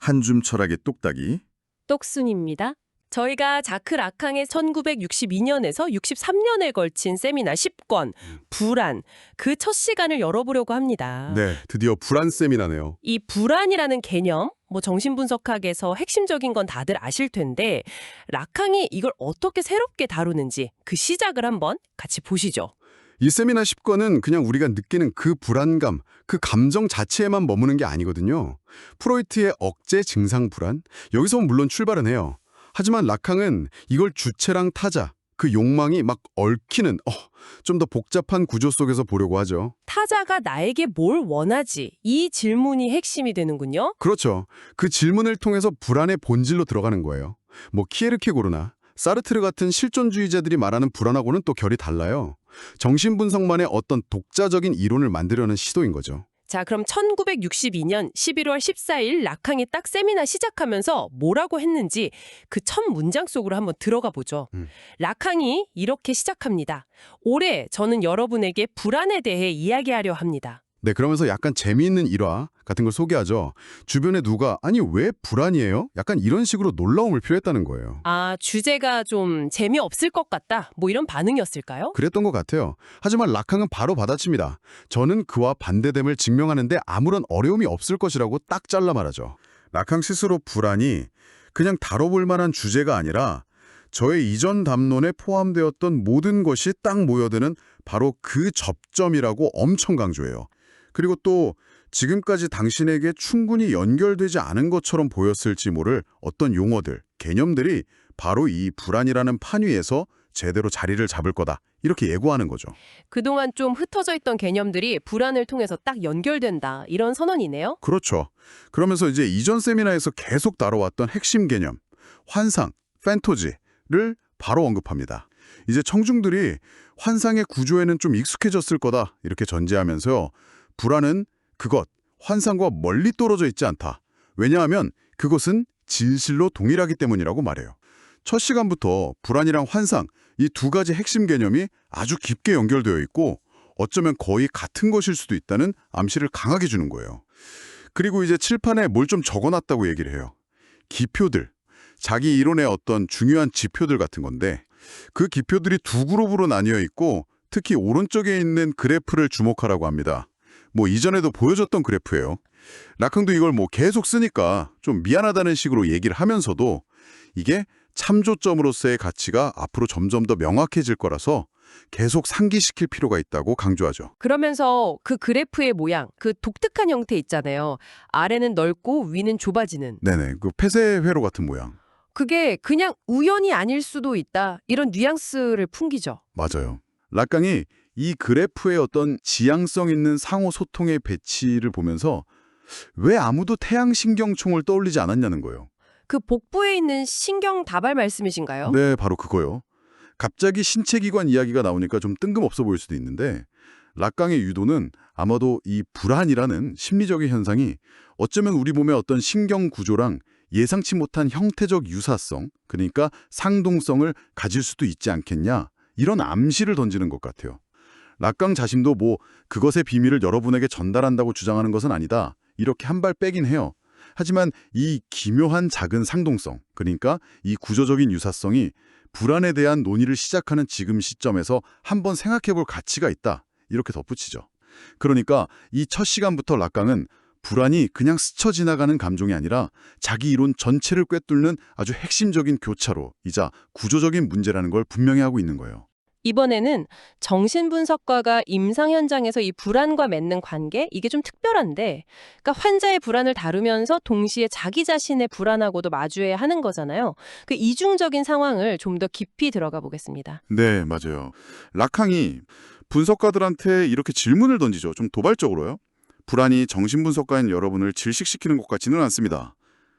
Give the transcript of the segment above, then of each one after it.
한줌 철학의 똑딱이. 똑순입니다. 저희가 자크 라캉의 1962년에서 63년에 걸친 세미나 10권, 불안, 그 첫 시간을 열어보려고 합니다. 네, 드디어 불안 세미나네요. 이 불안이라는 개념, 정신분석학에서 핵심적인 건 다들 아실 텐데 라캉이 이걸 어떻게 새롭게 다루는지 그 시작을 한번 같이 보시죠. 이 세미나 10권은 그냥 우리가 느끼는 그 불안감, 그 감정 자체에만 머무는 게 아니거든요. 프로이트의 억제 증상 불안, 여기서 물론 출발은 해요. 하지만 라캉은 이걸 주체랑 타자, 그 욕망이 막 얽히는 좀 더 복잡한 구조 속에서 보려고 하죠. 타자가 나에게 뭘 원하지? 이 질문이 핵심이 되는군요. 그렇죠. 그 질문을 통해서 불안의 본질로 들어가는 거예요. 키에르케고르나 사르트르 같은 실존주의자들이 말하는 불안하고는 또 결이 달라요. 정신분석만의 어떤 독자적인 이론을 만들려는 시도인 거죠. 자, 그럼 1962년 11월 14일 라캉이 딱 세미나 시작하면서 뭐라고 했는지 그 첫 문장 속으로 한번 들어가 보죠. 라캉이 이렇게 시작합니다. 올해 저는 여러분에게 불안에 대해 이야기하려 합니다. 네, 그러면서 약간 재미있는 일화 같은 걸 소개하죠. 주변에 누가 아니 왜 불안이에요? 약간 이런 식으로 놀라움을 표했다는 거예요. 아, 주제가 좀 재미없을 것 같다. 이런 반응이었을까요? 그랬던 것 같아요. 하지만 라캉은 바로 받아칩니다. 저는 그와 반대됨을 증명하는데 아무런 어려움이 없을 것이라고 딱 잘라 말하죠. 라캉 스스로 불안이 그냥 다뤄볼 만한 주제가 아니라 저의 이전 담론에 포함되었던 모든 것이 딱 모여드는 바로 그 접점이라고 엄청 강조해요. 그리고 또 지금까지 당신에게 충분히 연결되지 않은 것처럼 보였을지 모를 어떤 용어들, 개념들이 바로 이 불안이라는 판 위에서 제대로 자리를 잡을 거다. 이렇게 예고하는 거죠. 그동안 좀 흩어져 있던 개념들이 불안을 통해서 딱 연결된다. 이런 선언이네요. 그렇죠. 그러면서 이제 이전 세미나에서 계속 다뤄왔던 핵심 개념, 환상, 판타지를 바로 언급합니다. 이제 청중들이 환상의 구조에는 좀 익숙해졌을 거다. 이렇게 전제하면서요. 불안은 그것, 환상과 멀리 떨어져 있지 않다. 왜냐하면 그것은 진실로 동일하기 때문이라고 말해요. 첫 시간부터 불안이랑 환상, 이 두 가지 핵심 개념이 아주 깊게 연결되어 있고 어쩌면 거의 같은 것일 수도 있다는 암시를 강하게 주는 거예요. 그리고 이제 칠판에 뭘 좀 적어놨다고 얘기를 해요. 기표들, 자기 이론의 어떤 중요한 지표들 같은 건데 그 기표들이 두 그룹으로 나뉘어 있고 특히 오른쪽에 있는 그래프를 주목하라고 합니다. 이전에도 보여줬던 그래프예요. 라캉도 이걸 계속 쓰니까 좀 미안하다는 식으로 얘기를 하면서도 이게 참조점으로서의 가치가 앞으로 점점 더 명확해질 거라서 계속 상기시킬 필요가 있다고 강조하죠. 그러면서 그 그래프의 모양, 그 독특한 형태 있잖아요. 아래는 넓고 위는 좁아지는. 네네, 그 폐쇄 회로 같은 모양. 그게 그냥 우연이 아닐 수도 있다. 이런 뉘앙스를 풍기죠. 맞아요. 라캉이 이 그래프의 어떤 지향성 있는 상호 소통의 배치를 보면서 왜 아무도 태양신경총을 떠올리지 않았냐는 거예요. 그 복부에 있는 신경 다발 말씀이신가요? 네, 바로 그거요. 갑자기 신체기관 이야기가 나오니까 좀 뜬금없어 보일 수도 있는데 라캉의 유도는 아마도 이 불안이라는 심리적인 현상이 어쩌면 우리 몸의 어떤 신경 구조랑 예상치 못한 형태적 유사성, 그러니까 상동성을 가질 수도 있지 않겠냐, 이런 암시를 던지는 것 같아요. 라캉 자신도 그것의 비밀을 여러분에게 전달한다고 주장하는 것은 아니다. 이렇게 한 발 빼긴 해요. 하지만 이 기묘한 작은 상동성, 그러니까 이 구조적인 유사성이 불안에 대한 논의를 시작하는 지금 시점에서 한번 생각해볼 가치가 있다. 이렇게 덧붙이죠. 그러니까 이 첫 시간부터 라캉은 불안이 그냥 스쳐 지나가는 감정이 아니라 자기 이론 전체를 꿰뚫는 아주 핵심적인 교차로이자 구조적인 문제라는 걸 분명히 하고 있는 거예요. 이번에는 정신분석가가 임상 현장에서 이 불안과 맺는 관계, 이게 좀 특별한데, 그러니까 환자의 불안을 다루면서 동시에 자기 자신의 불안하고도 마주해야 하는 거잖아요. 그 이중적인 상황을 좀 더 깊이 들어가 보겠습니다. 네, 맞아요. 라캉이 분석가들한테 이렇게 질문을 던지죠. 좀 도발적으로요. 불안이 정신분석가인 여러분을 질식시키는 것 같지는 않습니다.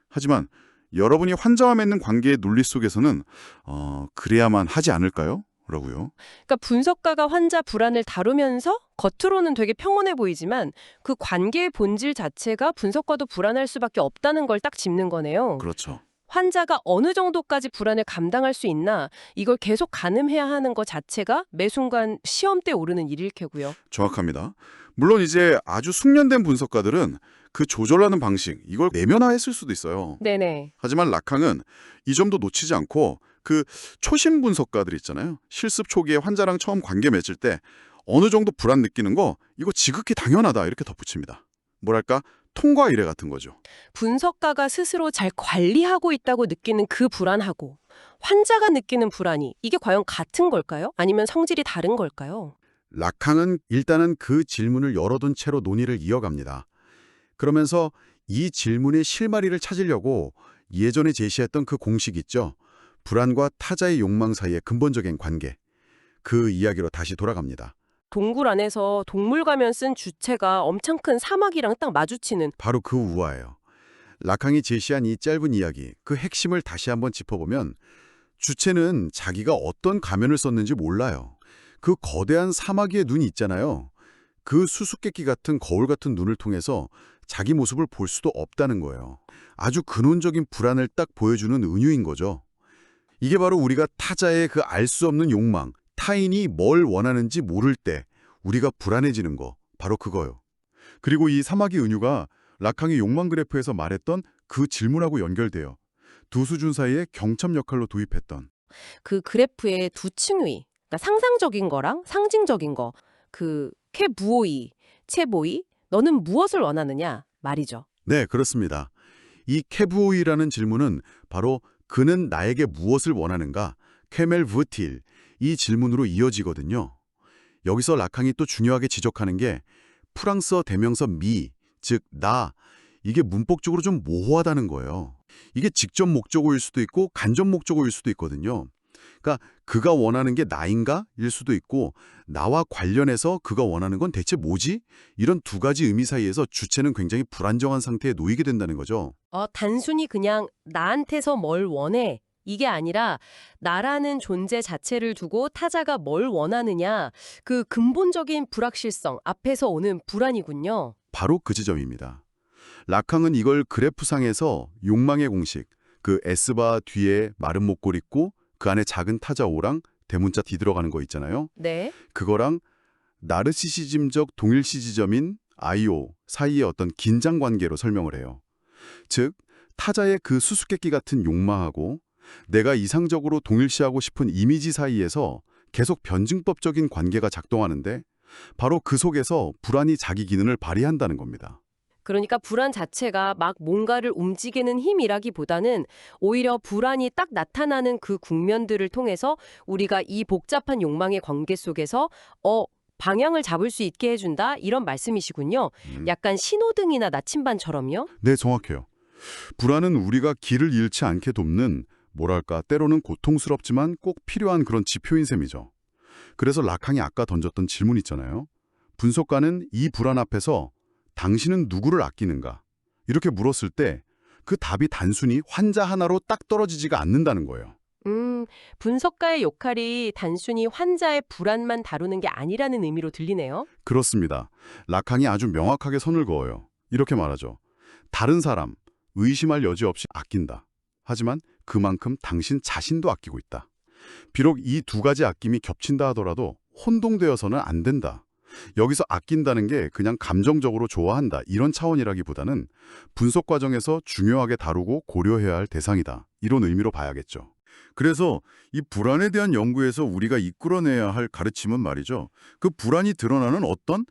하지만 여러분이 환자와 맺는 관계의 논리 속에서는 그래야만 하지 않을까요? 라고요. 그러니까 분석가가 환자 불안을 다루면서 겉으로는 되게 평온해 보이지만 그 관계의 본질 자체가 분석가도 불안할 수밖에 없다는 걸 딱 짚는 거네요. 그렇죠. 환자가 어느 정도까지 불안을 감당할 수 있나, 이걸 계속 가늠해야 하는 것 자체가 매 순간 시험대에 오르는 일일 테고요. 정확합니다. 물론 이제 아주 숙련된 분석가들은 그 조절하는 방식, 이걸 내면화했을 수도 있어요. 네네. 하지만 라캉은 이 점도 놓치지 않고 그 초심 분석가들 있잖아요. 실습 초기에 환자랑 처음 관계 맺을 때 어느 정도 불안 느끼는 거 이거 지극히 당연하다 이렇게 덧붙입니다. 뭐랄까 통과 의례 같은 거죠. 분석가가 스스로 잘 관리하고 있다고 느끼는 그 불안하고 환자가 느끼는 불안이 이게 과연 같은 걸까요? 아니면 성질이 다른 걸까요? 라캉은 일단은 그 질문을 열어둔 채로 논의를 이어갑니다. 그러면서 이 질문의 실마리를 찾으려고 예전에 제시했던 그 공식 있죠. 불안과 타자의 욕망 사이의 근본적인 관계. 그 이야기로 다시 돌아갑니다. 동굴 안에서 동물 가면 쓴 주체가 엄청 큰 사막이랑 딱 마주치는 바로 그 우화예요. 라캉이 제시한 이 짧은 이야기, 그 핵심을 다시 한번 짚어보면 주체는 자기가 어떤 가면을 썼는지 몰라요. 그 거대한 사마귀의 눈이 있잖아요. 그 수수께끼 같은 거울 같은 눈을 통해서 자기 모습을 볼 수도 없다는 거예요. 아주 근원적인 불안을 딱 보여주는 은유인 거죠. 이게 바로 우리가 타자의 그 알 수 없는 욕망, 타인이 뭘 원하는지 모를 때 우리가 불안해지는 거, 바로 그거요. 그리고 이 사마귀 은유가 라캉이 욕망 그래프에서 말했던 그 질문하고 연결돼요. 두 수준 사이에 경첩 역할로 도입했던. 그 그래프의 두 층위, 그러니까 상상적인 거랑 상징적인 거, 그 캐부오이, 체보이, 너는 무엇을 원하느냐 말이죠. 네, 그렇습니다. 이 케부오이라는 질문은 바로 그는 나에게 무엇을 원하는가? 케멜 부틸 이 질문으로 이어지거든요. 여기서 라캉이 또 중요하게 지적하는 게 프랑스어 대명사 미, 즉 나, 이게 문법적으로 좀 모호하다는 거예요. 이게 직접 목적어일 수도 있고 간접 목적어일 수도 있거든요. 그러니까 그가 원하는 게 나인가? 일 수도 있고 나와 관련해서 그가 원하는 건 대체 뭐지? 이런 두 가지 의미 사이에서 주체는 굉장히 불안정한 상태에 놓이게 된다는 거죠. 단순히 그냥 나한테서 뭘 원해 이게 아니라 나라는 존재 자체를 두고 타자가 뭘 원하느냐 그 근본적인 불확실성 앞에서 오는 불안이군요. 바로 그 지점입니다. 라캉은 이걸 그래프상에서 욕망의 공식, 그 S바 뒤에 마른 목골 있고 그 안에 작은 타자 O랑 대문자 D 들어가는 거 있잖아요. 네. 그거랑 나르시시즘적 동일시 지점인 IO 사이의 어떤 긴장 관계로 설명을 해요. 즉, 타자의 그 수수께끼 같은 욕망하고 내가 이상적으로 동일시하고 싶은 이미지 사이에서 계속 변증법적인 관계가 작동하는데 바로 그 속에서 불안이 자기 기능을 발휘한다는 겁니다. 그러니까 불안 자체가 막 뭔가를 움직이는 힘이라기보다는 오히려 불안이 딱 나타나는 그 국면들을 통해서 우리가 이 복잡한 욕망의 관계 속에서 방향을 잡을 수 있게 해준다 이런 말씀이시군요. 약간 신호등이나 나침반처럼요. 네, 정확해요. 불안은 우리가 길을 잃지 않게 돕는 뭐랄까 때로는 고통스럽지만 꼭 필요한 그런 지표인 셈이죠. 그래서 라캉이 아까 던졌던 질문 있잖아요. 분석가는 이 불안 앞에서 당신은 누구를 아끼는가? 이렇게 물었을 때 그 답이 단순히 환자 하나로 딱 떨어지지가 않는다는 거예요. 분석가의 역할이 단순히 환자의 불안만 다루는 게 아니라는 의미로 들리네요. 그렇습니다. 라캉이 아주 명확하게 선을 그어요. 이렇게 말하죠. 다른 사람, 의심할 여지 없이 아낀다. 하지만 그만큼 당신 자신도 아끼고 있다. 비록 이 두 가지 아낌이 겹친다 하더라도 혼동되어서는 안 된다. 여기서 아낀다는 게 그냥 감정적으로 좋아한다 이런 차원이라기보다는 분석 과정에서 중요하게 다루고 고려해야 할 대상이다. 이런 의미로 봐야겠죠. 그래서 이 불안에 대한 연구에서 우리가 이끌어내야 할 가르침은 말이죠. 그 불안이 드러나는 어떤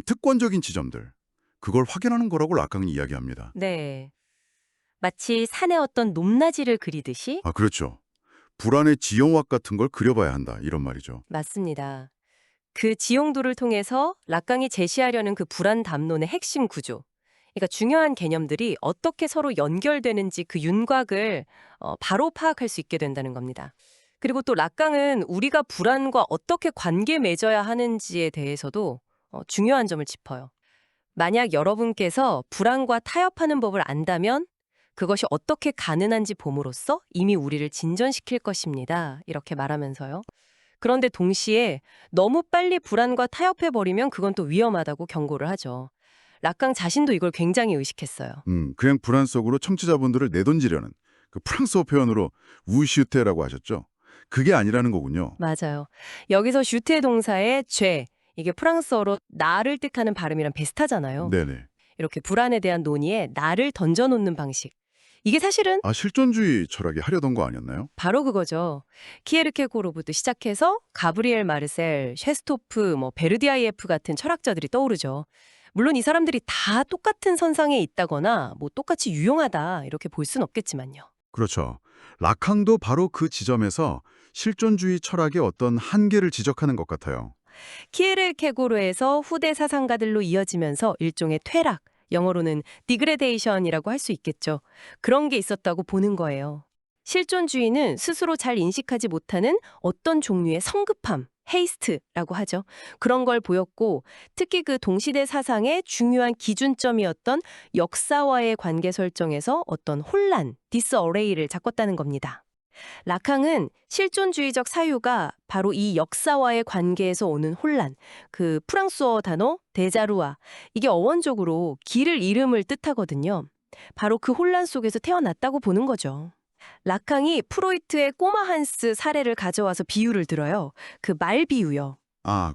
특권적인 지점들. 그걸 확인하는 거라고 라캉이 이야기합니다. 네. 마치 산의 어떤 높낮이를 그리듯이? 그렇죠. 불안의 지형학 같은 걸 그려봐야 한다. 이런 말이죠. 맞습니다. 그 지용도를 통해서 라캉이 제시하려는 그 불안 담론의 핵심 구조. 그러니까 중요한 개념들이 어떻게 서로 연결되는지 그 윤곽을 바로 파악할 수 있게 된다는 겁니다. 그리고 또 라캉은 우리가 불안과 어떻게 관계 맺어야 하는지에 대해서도 중요한 점을 짚어요. 만약 여러분께서 불안과 타협하는 법을 안다면 그것이 어떻게 가능한지 봄으로써 이미 우리를 진전시킬 것입니다. 이렇게 말하면서요. 그런데 동시에 너무 빨리 불안과 타협해버리면 그건 또 위험하다고 경고를 하죠. 라캉 자신도 이걸 굉장히 의식했어요. 그냥 불안 속으로 청취자분들을 내던지려는 그 프랑스어 표현으로 우슈테라고 하셨죠. 그게 아니라는 거군요. 맞아요. 여기서 슈테 동사의 죄, 이게 프랑스어로 나를 뜻하는 발음이랑 비슷하잖아요. 네네. 이렇게 불안에 대한 논의에 나를 던져놓는 방식. 이게 사실은 실존주의 철학이 하려던 거 아니었나요? 바로 그거죠. 키에르케고르부터 시작해서 가브리엘 마르셀, 셰스토프, 베르디아이에프 같은 철학자들이 떠오르죠. 물론 이 사람들이 다 똑같은 선상에 있다거나 똑같이 유용하다 이렇게 볼 순 없겠지만요. 그렇죠. 라캉도 바로 그 지점에서 실존주의 철학의 어떤 한계를 지적하는 것 같아요. 키에르케고르에서 후대 사상가들로 이어지면서 일종의 퇴락, 영어로는 디그레데이션이라고 할 수 있겠죠. 그런 게 있었다고 보는 거예요. 실존주의는 스스로 잘 인식하지 못하는 어떤 종류의 성급함, 헤이스트라고 하죠. 그런 걸 보였고 특히 그 동시대 사상의 중요한 기준점이었던 역사와의 관계 설정에서 어떤 혼란, 디스어레이를 잡았다는 겁니다. 라캉은 실존주의적 사유가 바로 이 역사와의 관계에서 오는 혼란, 그 프랑스어 단어 데자루아, 이게 어원적으로 길을 잃음을 뜻하거든요. 바로 그 혼란 속에서 태어났다고 보는 거죠. 라캉이 프로이트의 꼬마 한스 사례를 가져와서 비유를 들어요. 그 말 비유요.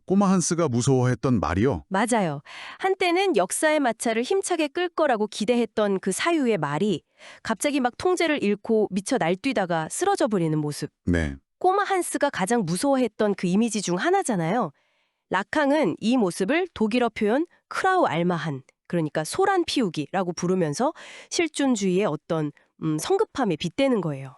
꼬마 한스가 무서워했던 말이요? 맞아요. 한때는 역사의 마차를 힘차게 끌 거라고 기대했던 그 사유의 말이 갑자기 막 통제를 잃고 미쳐 날뛰다가 쓰러져 버리는 모습. 네. 꼬마 한스가 가장 무서워했던 그 이미지 중 하나잖아요. 라캉은 이 모습을 독일어 표현 크라우 알마한, 그러니까 소란 피우기라고 부르면서 실존주의의 어떤 성급함에 빗대는 거예요.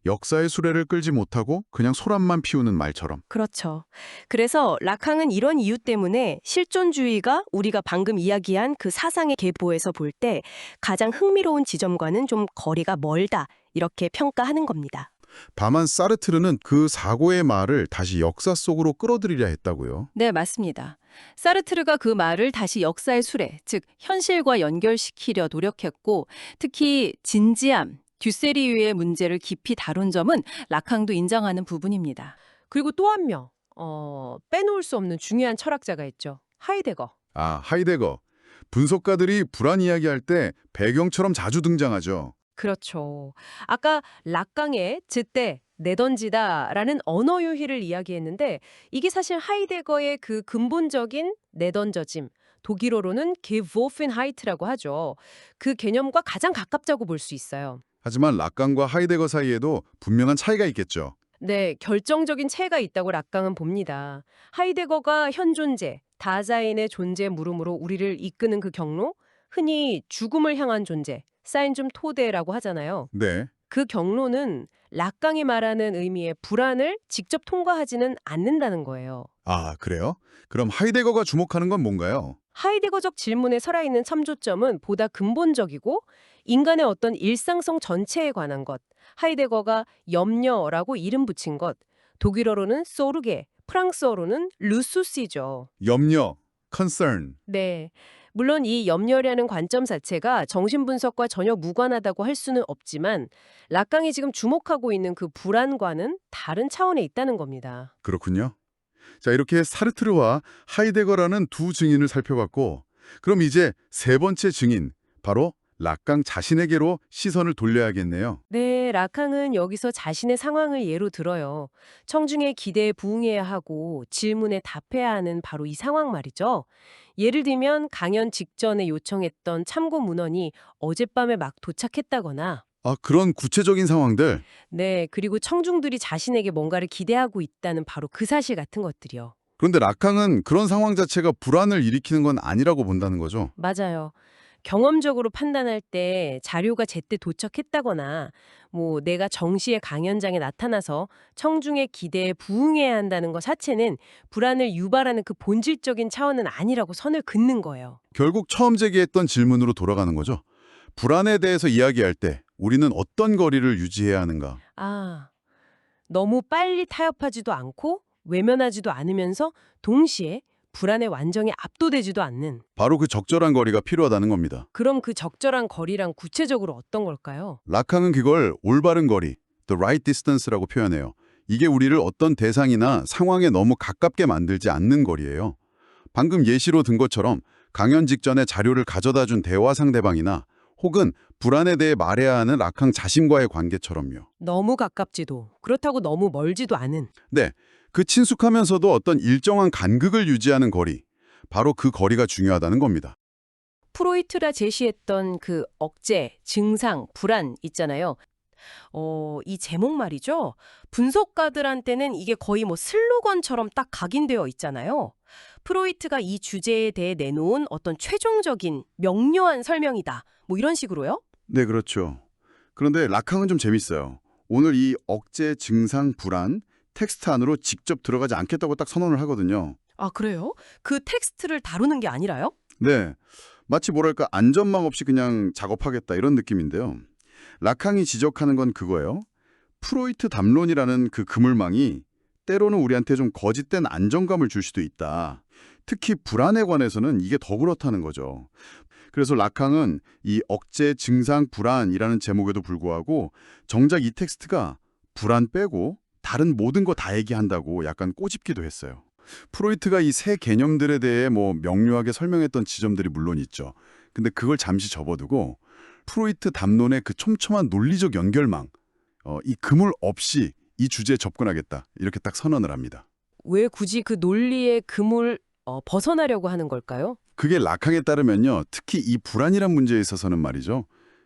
역사의 수레를 끌지 못하고 그냥 소란만 피우는 말처럼. 그렇죠. 그래서 라캉은 이런 이유 때문에 실존주의가 우리가 방금 이야기한 그 사상의 계보에서 볼 때 가장 흥미로운 지점과는 좀 거리가 멀다 이렇게 평가하는 겁니다. 다만 사르트르는 그 사고의 말을 다시 역사 속으로 끌어들이려 했다고요. 네, 맞습니다. 사르트르가 그 말을 다시 역사의 수레, 즉 현실과 연결시키려 노력했고 특히 진지함, 듀세리유의 문제를 깊이 다룬 점은 라캉도 인정하는 부분입니다. 그리고 또 한 명, 빼놓을 수 없는 중요한 철학자가 있죠. 하이데거. 하이데거. 분석가들이 불안 이야기할 때 배경처럼 자주 등장하죠. 그렇죠. 아까 라캉의 제때 내던지다라는 언어 유희를 이야기했는데 이게 사실 하이데거의 그 근본적인 내던져짐, 독일어로는 Geworfenheit라고 하죠. 그 개념과 가장 가깝다고 볼 수 있어요. 하지만 라캉과 하이데거 사이에도 분명한 차이가 있겠죠. 네, 결정적인 차이가 있다고 라캉은 봅니다. 하이데거가 현존재, 다자인의 존재 물음으로 우리를 이끄는 그 경로, 흔히 죽음을 향한 존재, 사인좀 토데라고 하잖아요. 네. 그 경로는 라캉이 말하는 의미의 불안을 직접 통과하지는 않는다는 거예요. 그래요? 그럼 하이데거가 주목하는 건 뭔가요? 하이데거적 질문에 살아있는 참조점은 보다 근본적이고 인간의 어떤 일상성 전체에 관한 것, 하이데거가 염려라고 이름 붙인 것, 독일어로는 소르게, 프랑스어로는 루수시죠. 염려, concern. 네. 물론 이 염려라는 관점 자체가 정신분석과 전혀 무관하다고 할 수는 없지만 라캉이 지금 주목하고 있는 그 불안과는 다른 차원에 있다는 겁니다. 그렇군요. 자, 이렇게 사르트르와 하이데거라는 두 증인을 살펴봤고, 그럼 이제 세 번째 증인, 바로 라캉 자신에게로 시선을 돌려야겠네요. 네, 라캉은 여기서 자신의 상황을 예로 들어요. 청중의 기대에 부응해야 하고 질문에 답해야 하는 바로 이 상황 말이죠. 예를 들면 강연 직전에 요청했던 참고 문헌이 어젯밤에 막 도착했다거나 그런 구체적인 상황들. 네, 그리고 청중들이 자신에게 뭔가를 기대하고 있다는 바로 그 사실 같은 것들이요. 그런데 라캉은 그런 상황 자체가 불안을 일으키는 건 아니라고 본다는 거죠. 맞아요. 경험적으로 판단할 때 자료가 제때 도착했다거나 내가 정시에 강연장에 나타나서 청중의 기대에 부응해야 한다는 것 자체는 불안을 유발하는 그 본질적인 차원은 아니라고 선을 긋는 거예요. 결국 처음 제기했던 질문으로 돌아가는 거죠. 불안에 대해서 이야기할 때 우리는 어떤 거리를 유지해야 하는가? 너무 빨리 타협하지도 않고 외면하지도 않으면서 동시에 불안의 완전히 압도되지도 않는 바로 그 적절한 거리가 필요하다는 겁니다. 그럼 그 적절한 거리랑 구체적으로 어떤 걸까요? 라캉은 그걸 올바른 거리, the right distance라고 표현해요. 이게 우리를 어떤 대상이나 상황에 너무 가깝게 만들지 않는 거리예요. 방금 예시로 든 것처럼 강연 직전에 자료를 가져다 준 대화 상대방이나 혹은 불안에 대해 말해야 하는 라캉 자신과의 관계처럼요. 너무 가깝지도 그렇다고 너무 멀지도 않은 네, 그 친숙하면서도 어떤 일정한 간극을 유지하는 거리, 바로 그 거리가 중요하다는 겁니다. 프로이트가 제시했던 그 억제, 증상, 불안 있잖아요. 이 제목 말이죠. 분석가들한테는 이게 거의 뭐 슬로건처럼 딱 각인되어 있잖아요. 프로이트가 이 주제에 대해 내놓은 어떤 최종적인 명료한 설명이다. 뭐 이런 식으로요? 네, 그렇죠. 그런데 락항은 좀 재밌어요. 오늘 이 억제, 증상, 불안 텍스트 안으로 직접 들어가지 않겠다고 딱 선언을 하거든요. 아, 그래요? 그 텍스트를 다루는 게 아니라요? 네, 마치 뭐랄까 안전망 없이 그냥 작업하겠다 이런 느낌인데요. 락항이 지적하는 건 그거예요. 프로이트 담론이라는 그 그물망이 때로는 우리한테 좀 거짓된 안정감을 줄 수도 있다. 특히 불안에 관해서는 이게 더 그렇다는 거죠. 그래서 락항은 이 억제, 증상, 불안이라는 제목에도 불구하고 정작 이 텍스트가 불안 빼고 다른 모든 거 다 얘기한다고 약간 꼬집기도 했어요. 프로이트가 이 세 개념들에 대해 뭐 명료하게 설명했던 지점들이 물론 있죠. 근데 그걸 잠시 접어두고 프로이트 담론의 그 촘촘한 논리적 연결망, 이 그물 없이 이 주제에 접근하겠다. 이렇게 딱 선언을 합니다. 왜 굳이 그 논리의 금을 벗어나려고 하는 걸까요? 그게 락항에 따르면요. 특히 이 불안이란 문제에 있어서는 말이죠.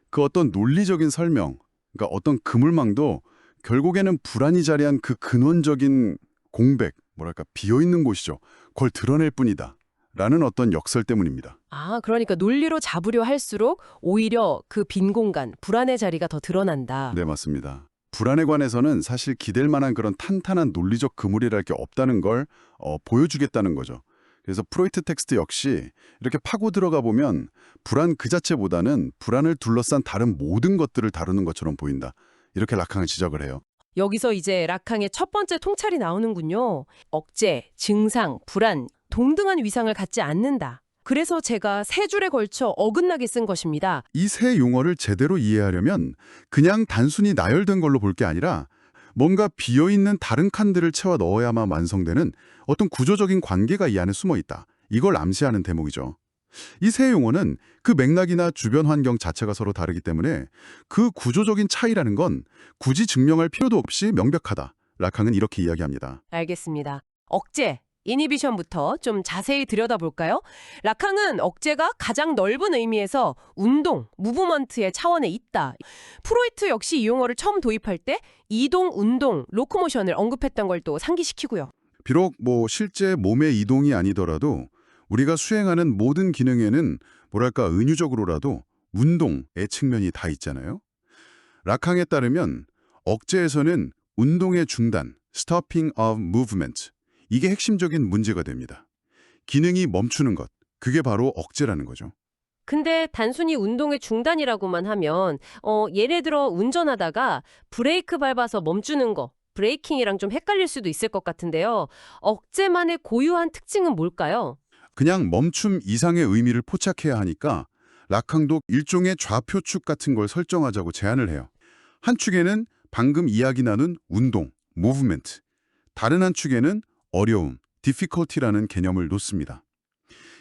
그 어떤 논리적인 설명, 그러니까 어떤 그물망도 결국에는 불안이 자리한 그 근원적인 공백, 뭐랄까 비어있는 곳이죠. 그걸 드러낼 뿐이다. 라는 어떤 역설 때문입니다. 아, 그러니까 논리로 잡으려 할수록 오히려 그 빈 공간, 불안의 자리가 더 드러난다. 네, 맞습니다. 불안에 관해서는 사실 기댈 만한 그런 탄탄한 논리적 그물이랄 게 없다는 걸 보여주겠다는 거죠. 그래서 프로이트 텍스트 역시 이렇게 파고 들어가 보면 불안 그 자체보다는 불안을 둘러싼 다른 모든 것들을 다루는 것처럼 보인다. 이렇게 락항은 지적을 해요. 여기서 이제 락항의 첫 번째 통찰이 나오는군요. 억제, 증상, 불안, 동등한 위상을 갖지 않는다. 그래서 제가 세 줄에 걸쳐 어긋나게 쓴 것입니다. 이 세 용어를 제대로 이해하려면 그냥 단순히 나열된 걸로 볼 게 아니라 뭔가 비어있는 다른 칸들을 채워 넣어야만 완성되는 어떤 구조적인 관계가 이 안에 숨어 있다. 이걸 암시하는 대목이죠. 이 세 용어는 그 맥락이나 주변 환경 자체가 서로 다르기 때문에 그 구조적인 차이라는 건 굳이 증명할 필요도 없이 명백하다. 락항은 이렇게 이야기합니다. 알겠습니다. 억제, 이니비션부터 좀 자세히 들여다볼까요? 락항은 억제가 가장 넓은 의미에서 운동, 무브먼트의 차원에 있다. 프로이트 역시 이 용어를 처음 도입할 때 이동, 운동, 로코모션을 언급했던 걸 또 상기시키고요. 비록 뭐 실제 몸의 이동이 아니더라도 우리가 수행하는 모든 기능에는 뭐랄까 은유적으로라도 운동의 측면이 다 있잖아요. 락항에 따르면 억제에서는 운동의 중단, stopping of movement, 이게 핵심적인 문제가 됩니다. 기능이 멈추는 것, 그게 바로 억제라는 거죠. 근데 단순히 운동의 중단이라고만 하면 예를 들어 운전하다가 브레이크 밟아서 멈추는 거, 브레이킹이랑 좀 헷갈릴 수도 있을 것 같은데요. 억제만의 고유한 특징은 뭘까요? 그냥 멈춤 이상의 의미를 포착해야 하니까 락항도 일종의 좌표축 같은 걸 설정하자고 제안을 해요. 한 축에는 방금 이야기 나눈 운동, movement, 다른 한 축에는 어려움, difficulty라는 개념을 놓습니다.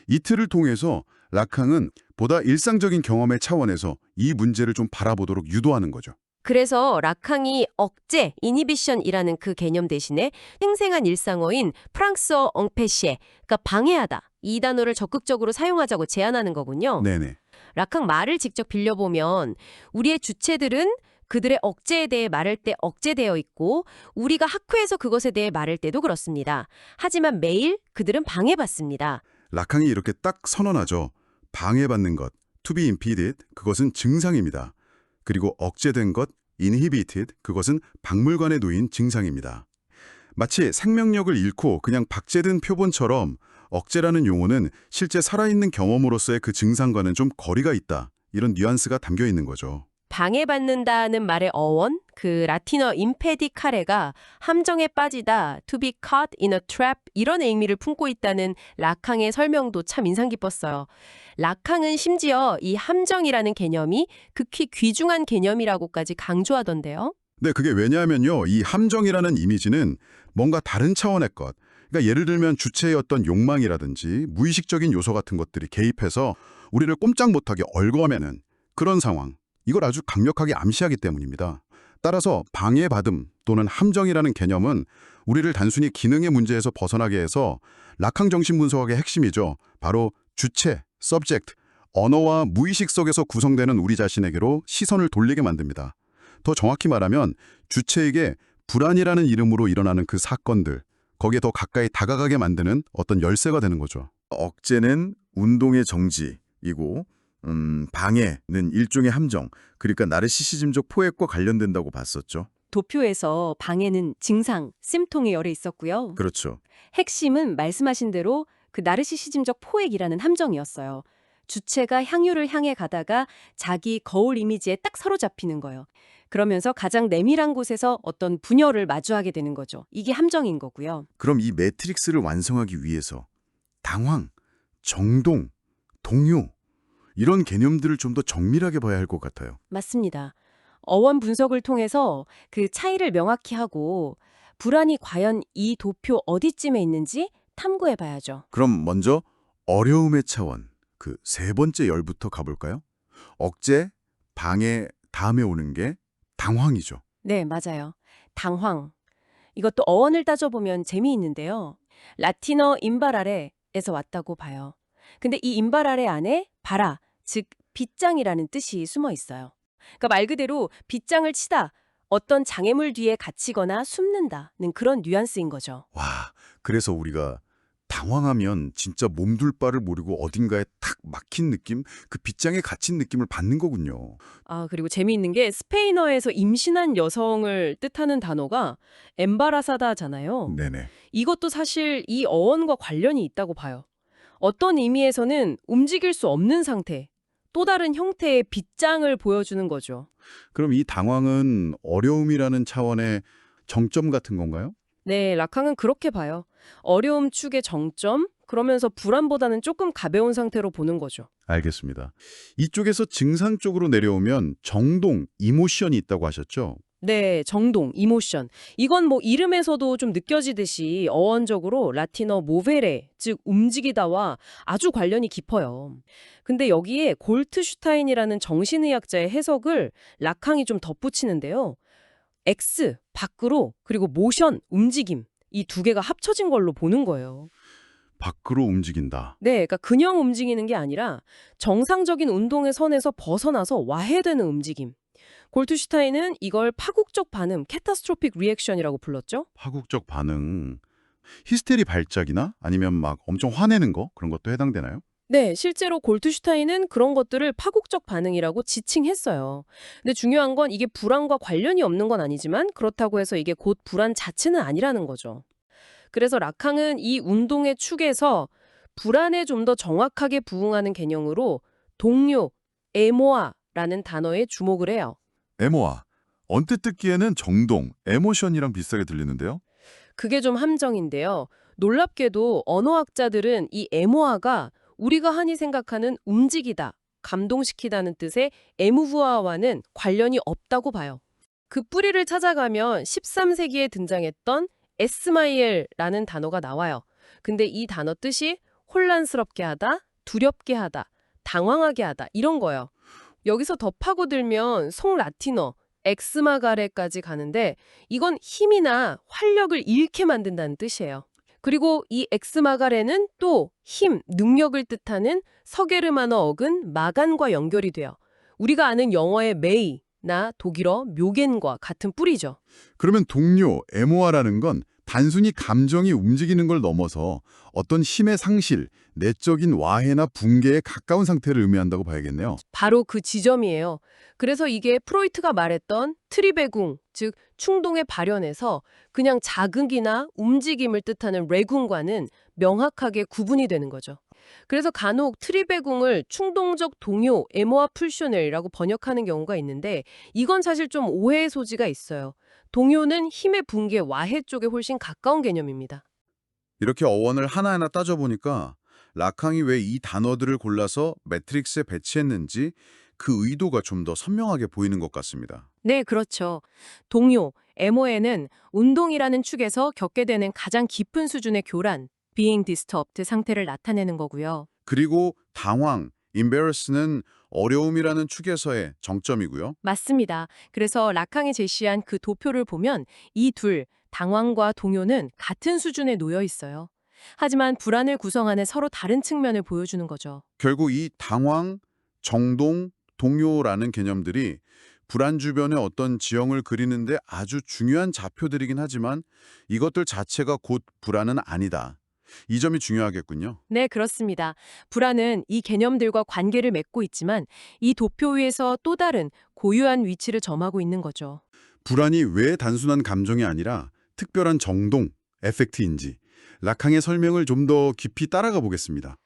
이 틀을 통해서 락항은 보다 일상적인 경험의 차원에서 이 문제를 좀 바라보도록 유도하는 거죠. 그래서 락항이 억제, 이니비션이라는 그 개념 대신에 생생한 일상어인 프랑스어 엉페시에, 그러니까 방해하다, 이 단어를 적극적으로 사용하자고 제안하는 거군요. 네네. 락항 말을 직접 빌려보면 우리의 주체들은 그들의 억제에 대해 말할 때 억제되어 있고 우리가 학회에서 그것에 대해 말할 때도 그렇습니다. 하지만 매일 그들은 방해받습니다. 락항이 이렇게 딱 선언하죠. 방해받는 것, to be impeded, 그것은 증상입니다. 그리고 억제된 것, inhibited, 그것은 박물관에 놓인 증상입니다. 마치 생명력을 잃고 그냥 박제된 표본처럼 억제라는 용어는 실제 살아있는 경험으로서의 그 증상과는 좀 거리가 있다. 이런 뉘앙스가 담겨 있는 거죠. 방해받는다는 말의 어원, 그 라틴어 임페디카레가 함정에 빠지다, to be caught in a trap 이런 의미를 품고 있다는 락항의 설명도 참 인상 깊었어요. 락항은 심지어 이 함정이라는 개념이 극히 귀중한 개념이라고까지 강조하던데요. 네, 그게 왜냐하면요. 이 함정이라는 이미지는 뭔가 다른 차원의 것, 그러니까 예를 들면 주체의 어떤 욕망이라든지 무의식적인 요소 같은 것들이 개입해서 우리를 꼼짝 못하게 얽어매는 그런 상황, 이걸 아주 강력하게 암시하기 때문입니다. 따라서 방해받음 또는 함정이라는 개념은 우리를 단순히 기능의 문제에서 벗어나게 해서 락항 정신분석학의 핵심이죠. 바로 주체, subject, 언어와 무의식 속에서 구성되는 우리 자신에게로 시선을 돌리게 만듭니다. 더 정확히 말하면 주체에게 불안이라는 이름으로 일어나는 그 사건들, 거기에 더 가까이 다가가게 만드는 어떤 열쇠가 되는 거죠. 억제는 운동의 정지이고 방해는 일종의 함정, 그러니까 나르시시즘적 포획과 관련된다고 봤었죠. 도표에서 방해는 증상, 심통의 열에 있었고요. 그렇죠. 핵심은 말씀하신 대로 그 나르시시즘적 포획이라는 함정이었어요. 주체가 향유를 향해 가다가 자기 거울 이미지에 딱 사로잡히는 거예요. 그러면서 가장 내밀한 곳에서 어떤 분열을 마주하게 되는 거죠. 이게 함정인 거고요. 그럼 이 매트릭스를 완성하기 위해서 당황, 정동, 동요 이런 개념들을 좀 더 정밀하게 봐야 할 것 같아요. 맞습니다. 어원 분석을 통해서 그 차이를 명확히 하고 불안이 과연 이 도표 어디쯤에 있는지 탐구해 봐야죠. 그럼 먼저 어려움의 차원, 그 세 번째 열부터 가볼까요? 억제, 방해 다음에 오는 게 당황이죠. 네, 맞아요. 당황. 이것도 어원을 따져보면 재미있는데요. 라틴어 임바라레에서 왔다고 봐요. 근데 이 임바라레 안에 바라, 즉 빗장이라는 뜻이 숨어 있어요. 그러니까 말 그대로 빗장을 치다, 어떤 장애물 뒤에 갇히거나 숨는다는 그런 뉘앙스인 거죠. 와, 그래서 우리가 당황하면 진짜 몸둘 바를 모르고 어딘가에 탁 막힌 느낌, 그 빗장에 갇힌 느낌을 받는 거군요. 아, 그리고 재미있는 게 스페인어에서 임신한 여성을 뜻하는 단어가 엠바라사다잖아요. 네네. 이것도 사실 이 어원과 관련이 있다고 봐요. 어떤 의미에서는 움직일 수 없는 상태, 또 다른 형태의 빗장을 보여주는 거죠. 그럼 이 당황은 어려움이라는 차원의 정점 같은 건가요? 네, 라캉은 그렇게 봐요. 어려움 축의 정점, 그러면서 불안보다는 조금 가벼운 상태로 보는 거죠. 알겠습니다. 이쪽에서 증상 쪽으로 내려오면 정동, 이모션이 있다고 하셨죠? 네, 정동, 이모션. 이건 뭐 이름에서도 좀 느껴지듯이 어원적으로 라틴어 모베레, 즉 움직이다와 아주 관련이 깊어요. 근데 여기에 골트슈타인이라는 정신의학자의 해석을 라캉이 좀 덧붙이는데요. X, 밖으로, 그리고 모션, 움직임. 이 두 개가 합쳐진 걸로 보는 거예요. 밖으로 움직인다. 네, 그러니까 그냥 움직이는 게 아니라 정상적인 운동의 선에서 벗어나서 와해되는 움직임. 골트슈타인은 이걸 파국적 반응, 캐타스트로픽 리액션이라고 불렀죠. 파국적 반응, 히스테리 발작이나 아니면 막 엄청 화내는 거 그런 것도 해당되나요? 네, 실제로 골트슈타인은 그런 것들을 파국적 반응이라고 지칭했어요. 근데 중요한 건 이게 불안과 관련이 없는 건 아니지만 그렇다고 해서 이게 곧 불안 자체는 아니라는 거죠. 그래서 라캉은 이 운동의 축에서 불안에 좀 더 정확하게 부응하는 개념으로 동요, 에모아라는 단어에 주목을 해요. 에모아. 언뜻 듣기에는 정동, 에모션이랑 비슷하게 들리는데요? 그게 좀 함정인데요. 놀랍게도 언어학자들은 이 에모아가 우리가 흔히 생각하는 움직이다, 감동시키다는 뜻의 에무브아와는 관련이 없다고 봐요. 그 뿌리를 찾아가면 13세기에 등장했던 에스마이엘라는 단어가 나와요. 근데 이 단어 뜻이 혼란스럽게 하다, 두렵게 하다, 당황하게 하다 이런 거예요. 여기서 더 파고들면 송라틴어 엑스마가레까지 가는데 이건 힘이나 활력을 잃게 만든다는 뜻이에요. 그리고 이 엑스마가레는 또 힘, 능력을 뜻하는 서게르만어 어근 마간과 연결이 돼요. 우리가 아는 영어의 메이나 독일어 묘겐과 같은 뿌리죠. 그러면 동료, 에모아라는 건 단순히 감정이 움직이는 걸 넘어서 어떤 힘의 상실, 내적인 와해나 붕괴에 가까운 상태를 의미한다고 봐야겠네요. 바로 그 지점이에요. 그래서 이게 프로이트가 말했던 트리베궁, 즉 충동의 발현에서 그냥 자극이나 움직임을 뜻하는 레궁과는 명확하게 구분이 되는 거죠. 그래서 간혹 트리베궁을 충동적 동요, 에모아 풀쇼넬이라고 번역하는 경우가 있는데 이건 사실 좀 오해의 소지가 있어요. 동요는 힘의 붕괴, 와해 쪽에 훨씬 가까운 개념입니다. 이렇게 어원을 하나하나 따져보니까 라캉이 왜 이 단어들을 골라서 매트릭스에 배치했는지 그 의도가 좀 더 선명하게 보이는 것 같습니다. 네, 그렇죠. 동요, 에모에는 운동이라는 축에서 겪게 되는 가장 깊은 수준의 교란, being disturbed 상태를 나타내는 거고요. 그리고 당황, embarrass는 어려움이라는 축에서의 정점이고요. 맞습니다. 그래서 라캉이 제시한 그 도표를 보면 이 둘, 당황과 동요는 같은 수준에 놓여 있어요. 하지만 불안을 구성하는 서로 다른 측면을 보여주는 거죠. 결국 이 당황, 정동, 동요라는 개념들이 불안 주변의 어떤 지형을 그리는데 아주 중요한 좌표들이긴 하지만 이것들 자체가 곧 불안은 아니다. 이 점이 중요하겠군요. 네, 그렇습니다. 불안은 이 개념들과 관계를 맺고 있지만 이 도표 위에서 또 다른 고유한 위치를 점하고 있는 거죠. 불안이 왜 단순한 감정이 아니라 특별한 정동, 에펙트인지 라캉의 설명을 좀 더 깊이 따라가 보겠습니다.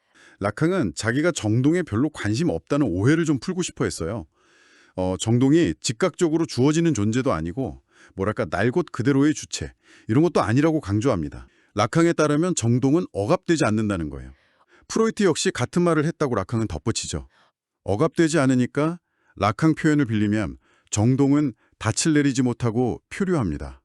라캉은 자기가 정동에 별로 관심 없다는 오해를 좀 풀고 싶어 했어요. 정동이 즉각적으로 주어지는 존재도 아니고 뭐랄까 날 것 그대로의 주체 이런 것도 아니라고 강조합니다. 라캉에 따르면 정동은 억압되지 않는다는 거예요. 프로이트 역시 같은 말을 했다고 라캉은 덧붙이죠. 억압되지 않으니까 라캉 표현을 빌리면 정동은 닻을 내리지 못하고 표류합니다.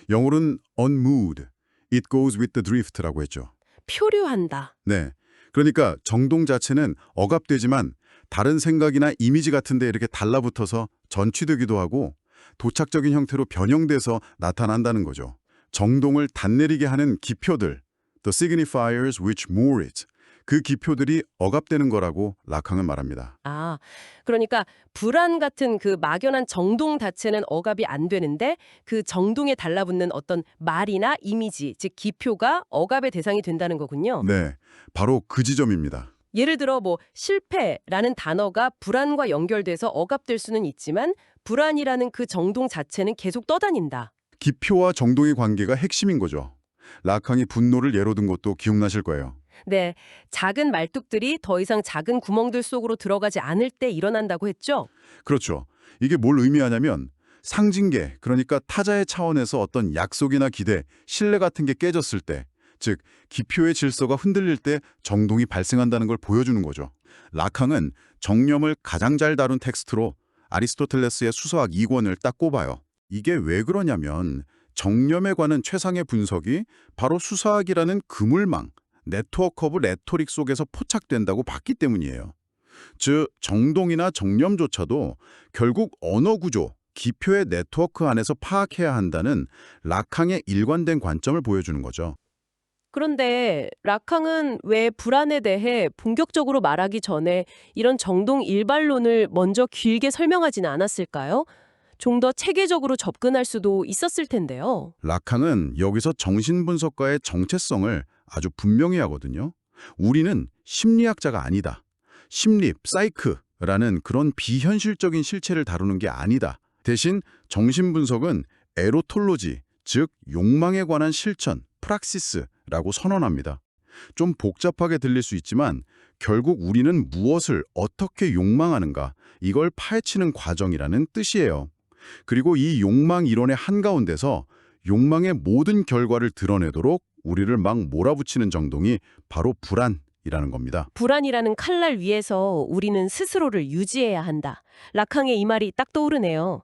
영어로는 unmoved, it goes with the drift라고 했죠. 표류한다. 네, 그러니까 정동 자체는 억압되지만 다른 생각이나 이미지 같은데 이렇게 달라붙어서 전취되기도 하고 도착적인 형태로 변형돼서 나타난다는 거죠. 정동을 단내리게 하는 기표들, the signifiers which moor it, 그 기표들이 억압되는 거라고 라캉은 말합니다. 아, 그러니까 불안 같은 그 막연한 정동 자체는 억압이 안 되는데 그 정동에 달라붙는 어떤 말이나 이미지, 즉 기표가 억압의 대상이 된다는 거군요. 네, 바로 그 지점입니다. 예를 들어 뭐 실패라는 단어가 불안과 연결돼서 억압될 수는 있지만 불안이라는 그 정동 자체는 계속 떠다닌다. 기표와 정동의 관계가 핵심인 거죠. 라캉이 분노를 예로 든 것도 기억나실 거예요. 네, 작은 말뚝들이 더 이상 작은 구멍들 속으로 들어가지 않을 때 일어난다고 했죠. 그렇죠. 이게 뭘 의미하냐면 상징계, 그러니까 타자의 차원에서 어떤 약속이나 기대, 신뢰 같은 게 깨졌을 때, 즉 기표의 질서가 흔들릴 때 정동이 발생한다는 걸 보여주는 거죠. 라캉은 정념을 가장 잘 다룬 텍스트로 아리스토텔레스의 수서학 2권을 딱 꼽아요. 이게 왜 그러냐면 정념에 관한 최상의 분석이 바로 수서학이라는 그물망, 네트워크 오브 레토릭 속에서 포착된다고 봤기 때문이에요. 즉 정동이나 정념조차도 결국 언어 구조, 기표의 네트워크 안에서 파악해야 한다는 라캉의 일관된 관점을 보여주는 거죠. 그런데 라캉은 왜 불안에 대해 본격적으로 말하기 전에 이런 정동 일반론을 먼저 길게 설명하지는 않았을까요? 좀 더 체계적으로 접근할 수도 있었을 텐데요. 라캉은 여기서 정신분석가의 정체성을 아주 분명히 하거든요. 우리는 심리학자가 아니다. 심리, 사이크라는 그런 비현실적인 실체를 다루는 게 아니다. 대신 정신분석은 에로톨로지, 즉 욕망에 관한 실천, 프락시스라고 선언합니다. 좀 복잡하게 들릴 수 있지만 결국 우리는 무엇을 어떻게 욕망하는가, 이걸 파헤치는 과정이라는 뜻이에요. 그리고 이 욕망 이론의 한가운데서 욕망의 모든 결과를 드러내도록 우리를 막 몰아붙이는 정동이 바로 불안이라는 겁니다. 불안이라는 칼날 위에서 우리는 스스로를 유지해야 한다. 라캉의 이 말이 딱 떠오르네요.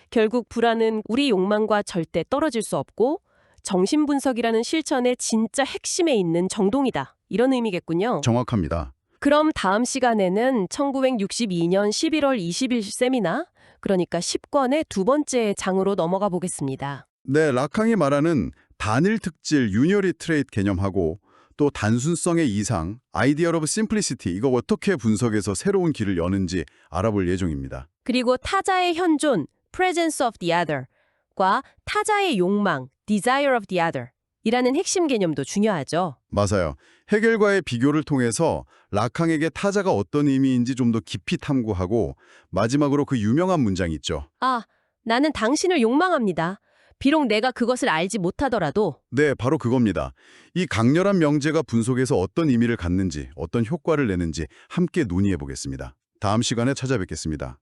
결국 불안은 우리 욕망과 절대 떨어질 수 없고 정신분석이라는 실천의 진짜 핵심에 있는 정동이다. 이런 의미겠군요. 정확합니다. 그럼 다음 시간에는 1962년 11월 20일 세미나, 그러니까 10권의 두 번째 장으로 넘어가 보겠습니다. 네, 라캉이 말하는 단일 특질, 유니어리 트레이트 개념하고 또 단순성의 이상, 아이디어 오브 심플리시티, 이거 어떻게 분석해서 새로운 길을 여는지 알아볼 예정입니다. 그리고 타자의 현존, presence of the other과 타자의 욕망, desire of the other 이라는 핵심 개념도 중요하죠. 맞아요. 헤겔과의 비교를 통해서 라캉에게 타자가 어떤 의미인지 좀 더 깊이 탐구하고 마지막으로 그 유명한 문장이 있죠. 아, 나는 당신을 욕망합니다. 비록 내가 그것을 알지 못하더라도. 네, 바로 그겁니다. 이 강렬한 명제가 분석에서 어떤 의미를 갖는지, 어떤 효과를 내는지 함께 논의해 보겠습니다. 다음 시간에 찾아뵙겠습니다.